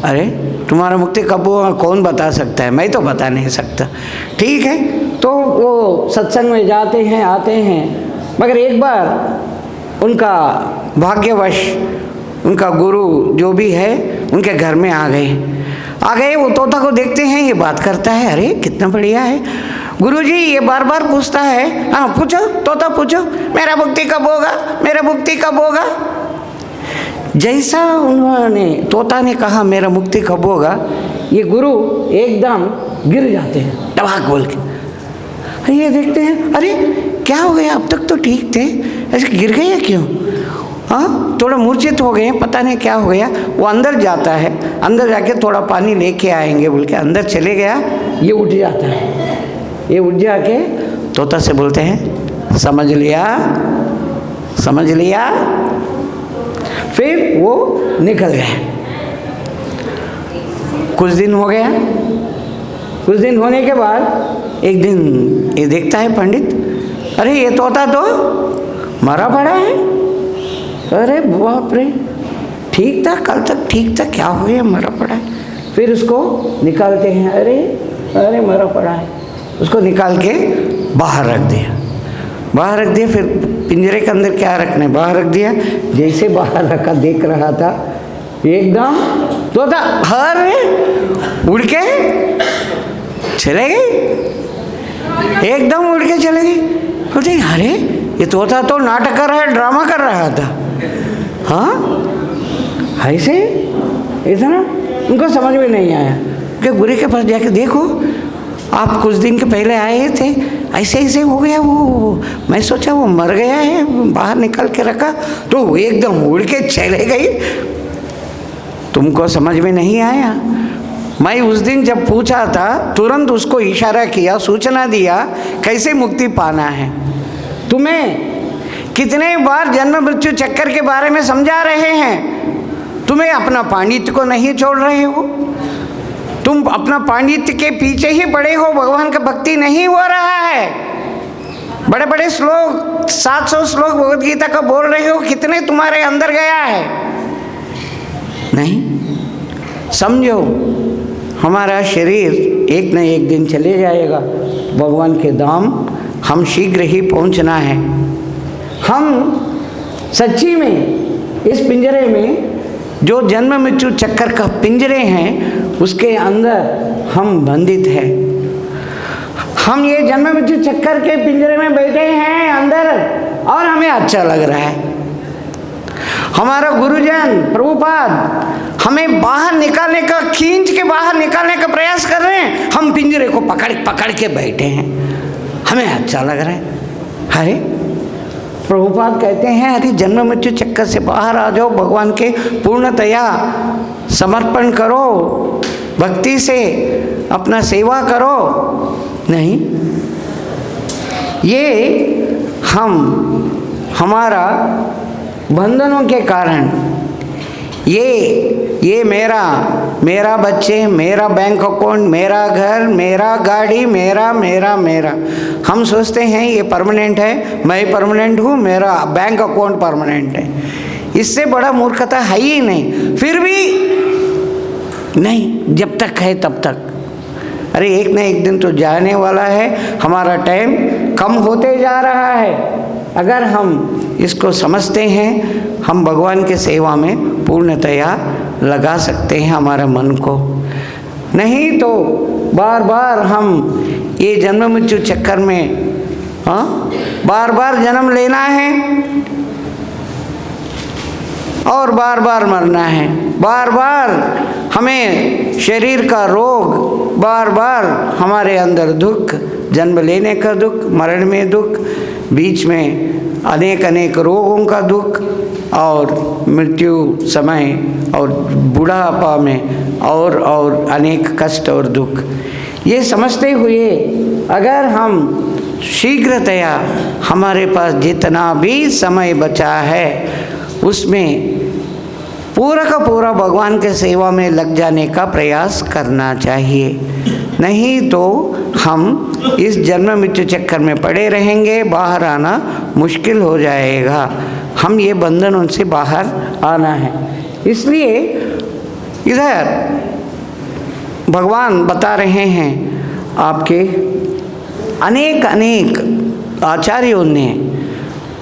अरे तुम्हारा मुक्ति कब होगा कौन बता सकता है, मैं तो बता नहीं सकता। ठीक है, तो वो सत्संग में जाते हैं, आते हैं, मगर एक बार उनका भाग्यवश उनका गुरु जो भी है उनके घर में आ गए। वो तोता को देखते हैं, ये बात करता है, अरे कितना बढ़िया है। गुरुजी ये बार बार पूछता है, हाँ पूछो तोता पूछो, मेरा मुक्ति कब होगा, मेरा मुक्ति कब होगा? जैसा उन्होंने तोता ने कहा मेरा मुक्ति कब होगा, ये गुरु एकदम गिर जाते हैं टबाक बोल के। ये देखते हैं, अरे क्या हो गया, अब तक तो ठीक थे, ऐसे गिर गए क्यों? हाँ थोड़ा मूर्छित हो गए, पता नहीं क्या हो गया। वो अंदर जाता है, अंदर जाके थोड़ा पानी लेके आएंगे बोल के अंदर चले गया। ये उठ जाता है, ये उठ जाके तोता से बोलते हैं समझ लिया, समझ लिया। फिर वो निकल गए। कुछ दिन हो गया, कुछ दिन होने के बाद एक दिन ये देखता है पंडित, अरे ये तोता तो मरा पड़ा है। अरे बाप रे, ठीक था कल तक ठीक था, क्या हो गया, मरा पड़ा है। फिर उसको निकालते हैं, अरे अरे मरा पड़ा है। उसको निकाल के बाहर रख दिया, बाहर रख दिया। फिर पिंजरे के अंदर क्या रखना है, बाहर रख दिया। जैसे बाहर रखा देख रहा था, एकदम तोता हर उड़ के चले गई, एकदम उड़ के चले गई। बोलते अरे ये तोता तो नाटक कर रहा है, ड्रामा कर रहा था। हाँ ऐसे इतना उनको समझ में नहीं आया आपके गुरु के पास जाके देखो, आप कुछ दिन के पहले आए थे, ऐसे ऐसे हो गया, वो मैं सोचा वो मर गया है, बाहर निकाल के रखा तो वो एकदम उड़ के चले गई। तुमको समझ में नहीं आया? मैं उस दिन जब पूछा था तुरंत उसको इशारा किया, सूचना दिया कैसे मुक्ति पाना है। तुम्हें कितने बार जन्म मृत्यु चक्कर के बारे में समझा रहे हैं, तुम्हें अपना पांडित्य को नहीं छोड़ रहे हो, तुम अपना पांडित्य के पीछे ही पड़े हो, भगवान का भक्ति नहीं हो रहा है। बड़े बड़े श्लोक 700 श्लोक भगवद गीता का बोल रहे हो, कितने तुम्हारे अंदर गया है? नहीं समझो, हमारा शरीर एक न एक दिन चले जाएगा, भगवान के धाम हम शीघ्र ही पहुंचना है। हम सच्ची में इस पिंजरे में जो जन्म मृत्यु चक्कर का पिंजरे हैं उसके अंदर हम बंधित हैं। हम ये जन्म मृत्यु चक्कर के पिंजरे में बैठे हैं अंदर और हमें अच्छा लग रहा है। हमारा गुरुजन प्रभुपाद हमें बाहर निकालने का, खींच के बाहर निकालने का प्रयास कर रहे हैं, हम पिंजरे को पकड़ पकड़ के बैठे हैं, हमें अच्छा लग रहा है। अरे प्रभुपाद कहते हैं अरे जन्म मृत्यु चक्कर से बाहर आ जाओ, भगवान के पूर्णतया समर्पण करो, भक्ति से अपना सेवा करो। नहीं, ये हमारा बंधनों के कारण, ये मेरा बच्चे, मेरा बैंक अकाउंट, मेरा घर, मेरा गाड़ी, मेरा हम सोचते हैं ये परमानेंट है, मैं परमानेंट हूँ, मेरा बैंक अकाउंट परमानेंट है। इससे बड़ा मूर्खता है ही नहीं। फिर भी नहीं, जब तक है तब तक। अरे एक न एक दिन तो जाने वाला है, हमारा टाइम कम होते जा रहा है। अगर हम इसको समझते हैं, हम भगवान के सेवा में पूर्णतया लगा सकते हैं हमारे मन को। नहीं तो बार बार हम ये जन्म मृत्यु चक्कर में बार बार जन्म लेना है और बार बार मरना है, बार बार हमें शरीर का रोग, बार बार हमारे अंदर दुख, जन्म लेने का दुख, मरण में दुख, बीच में अनेक रोगों का दुख और मृत्यु समय और बुढ़ापा में और अनेक कष्ट और दुख। ये समझते हुए अगर हम शीघ्रतया हमारे पास जितना भी समय बचा है उसमें पूरा का पूरा भगवान के सेवा में लग जाने का प्रयास करना चाहिए। नहीं तो हम इस जन्म मृत्यु चक्कर में पड़े रहेंगे, बाहर आना मुश्किल हो जाएगा। हम ये बंधन से बाहर आना है। इसलिए इधर भगवान बता रहे हैं, आपके अनेक आचार्यों ने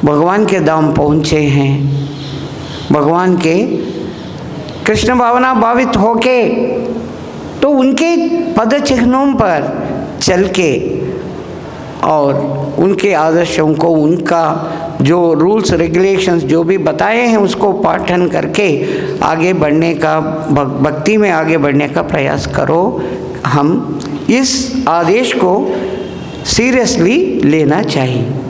भगवान के धाम पहुँचे हैं, भगवान के कृष्ण भावना भावित होके, तो उनके पद चिन्हों पर चल के और उनके आदर्शों को, उनका जो रूल्स रेगुलेशंस जो भी बताए हैं उसको पाठन करके आगे बढ़ने का, भक्ति में आगे बढ़ने का प्रयास करो। हम इस आदेश को सीरियसली लेना चाहिए।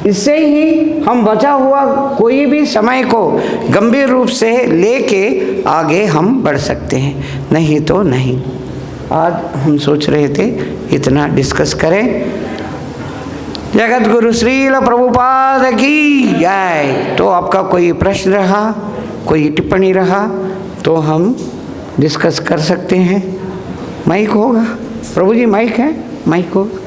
इससे ही हम बचा हुआ कोई भी समय को गंभीर रूप से लेके आगे हम बढ़ सकते हैं, नहीं तो नहीं। आज हम सोच रहे थे इतना डिस्कस करें। जगत गुरु श्रील प्रभुपाद की जय। तो आपका कोई प्रश्न रहा, कोई टिप्पणी रहा तो हम डिस्कस कर सकते हैं। माइक होगा प्रभु जी, माइक है, माइक होगा।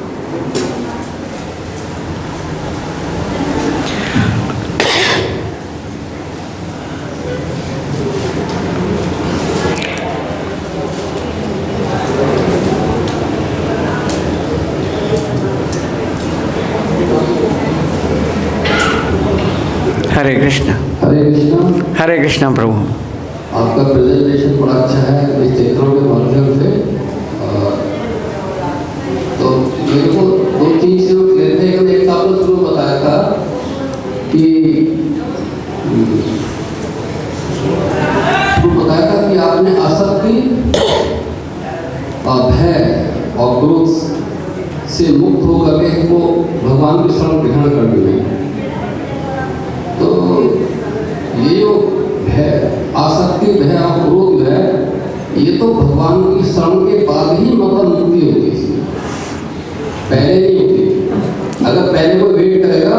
हरे कृष्णा। हरे कृष्णा। हरे कृष्णा प्रभु। आपका प्रेजेंटेशन बड़ा अच्छा है इस चित्रों के माध्यम से। तो मेरे को दो चीज से क्लियर थे। एक आपने शुरू बताया था कि आपने आसक्ति और क्रोध से मुक्त होकर के हमको भगवान के शरण ग्रहण करनी है। तो ये जो है आसक्ति भय और क्रोध है, ये तो भगवान की शरण के बाद ही मतलब मुक्ति होती है, पहले नहीं होती। अगर पहले कोई वेट करेगा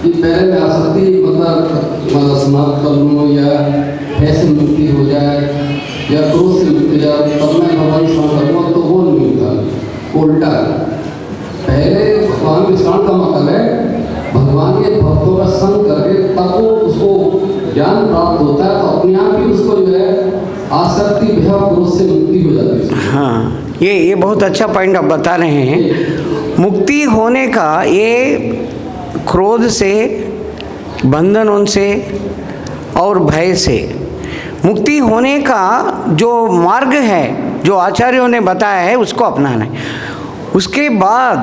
कि पहले मैं आसक्ति मतलब समाप्त कर लूँ या भय से मुक्ति हो जाए या क्रोध से मुक्ति हो जाए तब मैं भगवान की शरण करूँगा, तो वो नहीं होता, उल्टा। पहले भगवान के शरण का मतलब है भगवान के भक्तों का संग करके तब वो उसको ज्ञान प्राप्त होता है, तो अपने आप ही उसको जो है आसक्ति भय और क्रोध से मुक्ति हो जाती है। हाँ, ये बहुत अच्छा पॉइंट आप बता रहे हैं। मुक्ति होने का ये क्रोध से, बंधन से और भय से मुक्ति होने का जो मार्ग है, जो आचार्यों ने बताया है, उसको अपनाना है। उसके बाद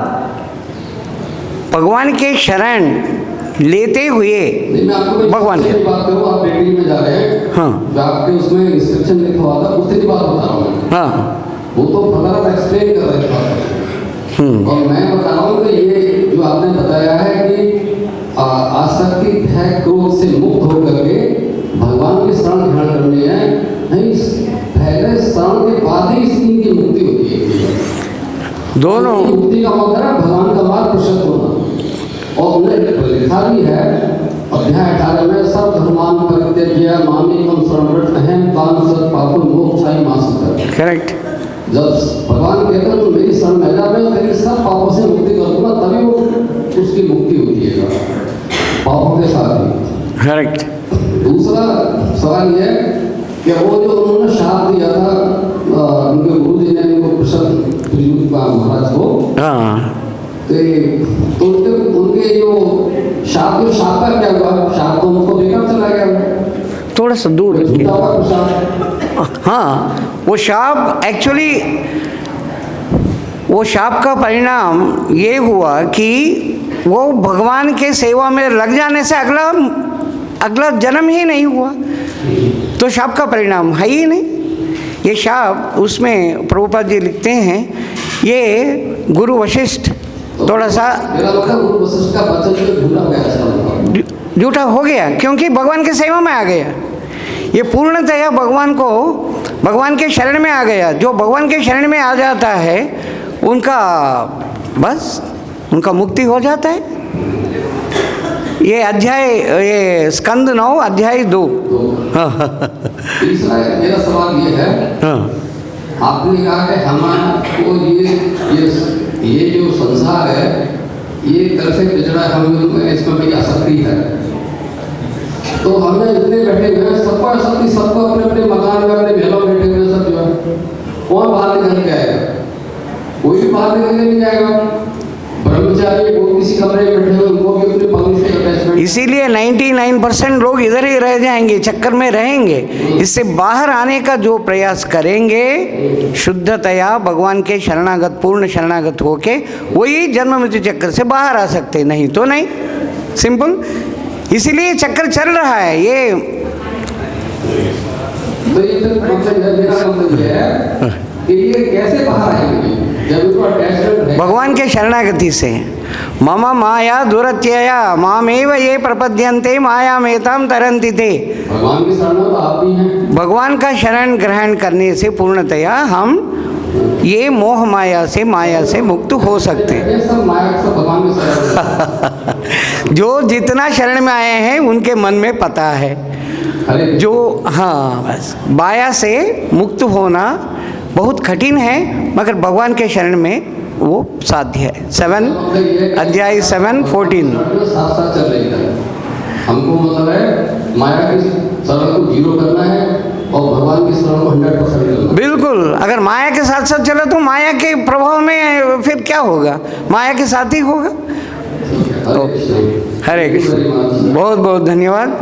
भगवान के शरण लेते हुए भगवान के बात करूँ, आप ट्रेनिंग में जा रहे हैं, हाँ, जो आपके उसमें इंस्ट्रक्शन लिखा हुआ था उसकी बात बता रहा हूँ। हाँ, वो तो फटाफट एक्सप्लेन कर रहे थे और मैं बता रहा हूँ कि ये जो आपने बताया है कि आसक्ति भय क्रोध से मुक्त होकर के भगवान की शरण ग्रहण करनी है, नहीं पहले शरण के बाद ही इनकी मुक्ति होती है। दोनों मुक्ति का मतलब है भगवान का मार्ग प्रशस्त होना। और उन्हें लिखा भी है अध्याय 18 में, सब धर्मान परित्यज्य मामेकं शरणं अहं तान् सर्व पापं मोक्षाय मासुत। करेक्ट। जब भगवान कहते हैं तो मेरी शरण में जा, मैं तेरी सब पापों से मुक्ति कर दूंगा, तभी वो उसकी मुक्ति होती है पापों के साथ ही। करेक्ट। दूसरा सवाल यह है कि वो जो उन्होंने शाप दिया था उनके गुरु जी ने उनको प्रसन्न महाराज को, हाँ, तो उनके जो शाप का क्या हुआ? शाप तो उनको बेकार चला गया, थोड़ा सा दूर रखिए। झूठा हुआ शाप। हाँ, वो शाप एक्चुअली, वो शाप का परिणाम ये हुआ कि वो भगवान के सेवा में लग जाने से अगला जन्म ही नहीं हुआ, तो शाप का परिणाम है ही नहीं। ये शाप उसमें प्रभुपाद जी लिखते हैं, ये गुरु वशिष्ठ थोड़ा सा मेरा मतलब गुरु वशिष्ठ का वचन झूठा हो गया, झूठा हो गया क्योंकि भगवान के सेवा में आ गया। ये पूर्णतया भगवान के शरण में आ गया। जो भगवान के शरण में आ जाता है उनका मुक्ति हो जाता है। ये स्कंद 9 अध्याय 2। तीसरा मेरा सवाल ये है, आपने कहा कि हमारे ये जो संसार है ये एक तरह से पिछड़ा, हम इसमें भी आसक्ति है। तो हमने इतने बैठे हुए हैं, सबको अपने अपने मकान में अपने महलों में बैठे हुए सब जो है, कौन बाहर निकल के आएगा? कोई भी बाहर निकल के नहीं जाएगा। ब्रह्मचारी वो किसी कमरे में बैठे हुए, उनको भी अपने पत्नी से अटैचमेंट। इसीलिए 99% लोग इधर ही रह जाएंगे, चक्कर में रहेंगे। इससे बाहर आने का जो प्रयास करेंगे, शुद्धतया भगवान के शरणागत, पूर्ण शरणागत होके वही जन्म मृत्यु चक्कर से बाहर आ सकते, नहीं तो नहीं। सिंपल। इसीलिए चक्कर चल रहा है ये। तो ये तो मेरा मतलब है कि ये कैसे बाहर आएंगे जब उनको अटैचमेंट है भगवान के शरणागति से। मम माया दुरत्यया मामेव ये प्रपद्यन्ते मायामेतां तरन्ति ते। भगवान की शरण तो आप ही हैं। भगवान का शरण ग्रहण करने से पूर्णतया हम ये मोह माया से मुक्त हो सकते हैं। ये सब माया सब भगवान की शरण। जो जितना शरण में आए हैं उनके मन में पता है। जो हाँ, बस माया से मुक्त होना बहुत कठिन है, मगर भगवान के शरण में वो साध्य है। 7 अध्याय 7:14। साथ साथ चल रही है। हमको मतलब है माया की शरण को 0 करना है और भगवान की शरण को 100% करना। बिल्कुल। अगर माया के साथ साथ चलो तो माया के प्रभाव में फिर क्या होगा? माया के साथ ही होगा। हरे कृष्ण। बहुत बहुत धन्यवाद।